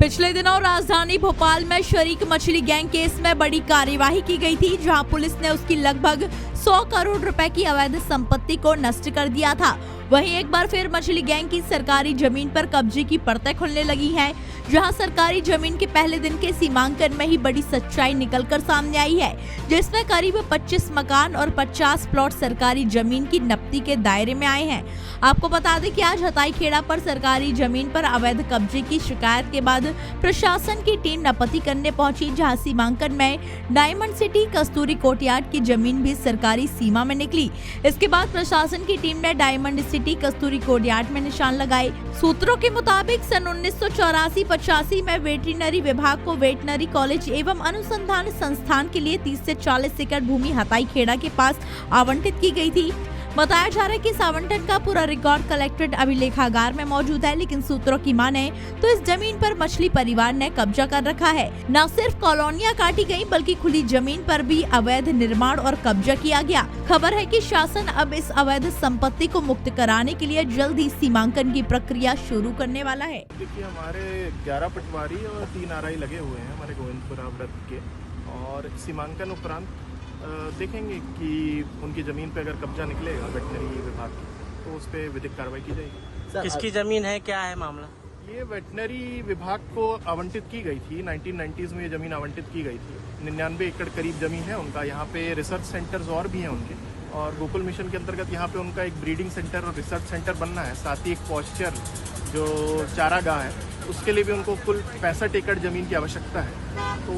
पिछले दिनों राजधानी भोपाल में शरीक मछली गैंग केस में बड़ी कार्यवाही की गई थी, जहां पुलिस ने उसकी लगभग 100 करोड़ रुपए की अवैध संपत्ति को नष्ट कर दिया था। वहीं एक बार फिर मछली गैंग की सरकारी जमीन पर कब्जे की परतें खुलने लगी हैं, जहां सरकारी जमीन के पहले दिन के सीमांकन में ही बड़ी सच्चाई निकलकर सामने आई है, जिसमें करीब 25 मकान और 50 प्लॉट सरकारी जमीन की नब्ती के दायरे में आए हैं। आपको बता दें कि आज हताईखेड़ा पर सरकारी जमीन पर अवैध कब्जे की शिकायत के बाद प्रशासन की टीम नपति करने पहुंची, जहां सीमांकन में डायमंड सिटी कस्तूरी कोर्टयार्ड की जमीन भी सरकारी सीमा में निकली। इसके बाद प्रशासन की टीम ने डायमंड सिटी कस्तूरी कोर्टयार्ड में निशान लगाए। सूत्रों के मुताबिक सन 1984-85 में वेटरिनरी विभाग को वेटनरी कॉलेज एवं अनुसंधान संस्थान के लिए 30 से 40 एकड़ भूमि हताईखेड़ा के पास आवंटित की गई थी। बताया जा रहा है कि इस आवंटन का पूरा रिकॉर्ड कलेक्ट्रेट अभिलेखागार में मौजूद है, लेकिन सूत्रों की माने तो इस जमीन पर मछली परिवार ने कब्जा कर रखा है। न सिर्फ कॉलोनियां काटी गयी, बल्कि खुली जमीन पर भी अवैध निर्माण और कब्जा किया गया। खबर है कि शासन अब इस अवैध संपत्ति को मुक्त कराने के लिए जल्द ही सीमांकन की प्रक्रिया शुरू करने वाला है। देखिए, हमारे 11 पटवारी और 3 आरआई लगे हुए हैं हमारे गोविंदपुरा वृत्त के, और सीमांकन उपरांत देखेंगे कि उनकी ज़मीन पे अगर कब्जा निकलेगा वेटनरी विभाग की, तो उस पर विधिक कार्रवाई की जाएगी। किसकी ज़मीन है, क्या है मामला? ये वेटनरी विभाग को आवंटित की गई थी। 1990s में ये ज़मीन आवंटित की गई थी। 99 एकड़ करीब ज़मीन है उनका। यहाँ पे रिसर्च सेंटर्स और भी हैं उनके, और गोकुल मिशन के अंतर्गत यहाँ पे उनका एक ब्रीडिंग सेंटर और रिसर्च सेंटर बनना है। साथ ही एक पॉस्चर जो चारागाह है, उसके लिए भी उनको कुल 65 एकड़ ज़मीन की आवश्यकता है। तो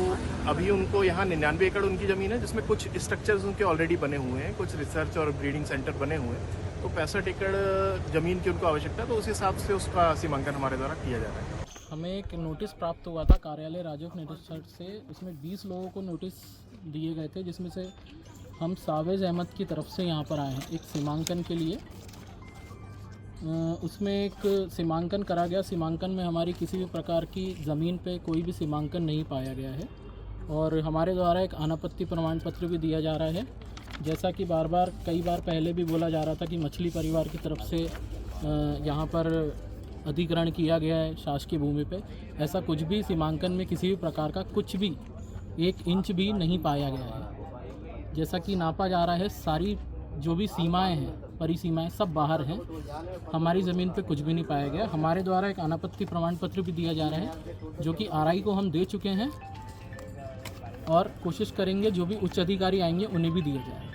अभी उनको यहाँ 99 एकड़ उनकी ज़मीन है, जिसमें कुछ स्ट्रक्चर्स उनके ऑलरेडी बने हुए हैं, कुछ रिसर्च और ब्रीडिंग सेंटर बने हुए हैं। तो 65 एकड़ ज़मीन की उनको आवश्यकता है, तो उस हिसाब से उसका सीमांकन हमारे द्वारा किया जा रहा है। हमें एक नोटिस प्राप्त हुआ था कार्यालय राजस्व निरीक्षक से। उसमें 20 लोगों को नोटिस दिए गए थे, जिसमें से हम सावेज अहमद की तरफ से यहाँ पर आए हैं एक सीमांकन के लिए। उसमें एक सीमांकन करा गया। सीमांकन में हमारी किसी भी प्रकार की ज़मीन पे कोई भी सीमांकन नहीं पाया गया है, और हमारे द्वारा एक अनापत्ति प्रमाण पत्र भी दिया जा रहा है। जैसा कि कई बार पहले भी बोला जा रहा था कि मछली परिवार की तरफ से यहाँ पर अधिग्रहण किया गया है शासकीय भूमि पे, ऐसा कुछ भी सीमांकन में किसी भी प्रकार का कुछ भी 1 इंच भी नहीं पाया गया है। जैसा कि नापा जा रहा है, सारी जो भी सीमाएं हैं, परिसीमाएं सब बाहर हैं। हमारी ज़मीन पे कुछ भी नहीं पाया गया। हमारे द्वारा एक अनापत्ति प्रमाण पत्र भी दिया जा रहा है, जो कि आरआई को हम दे चुके हैं, और कोशिश करेंगे जो भी उच्च अधिकारी आएंगे उन्हें भी दिया जाए।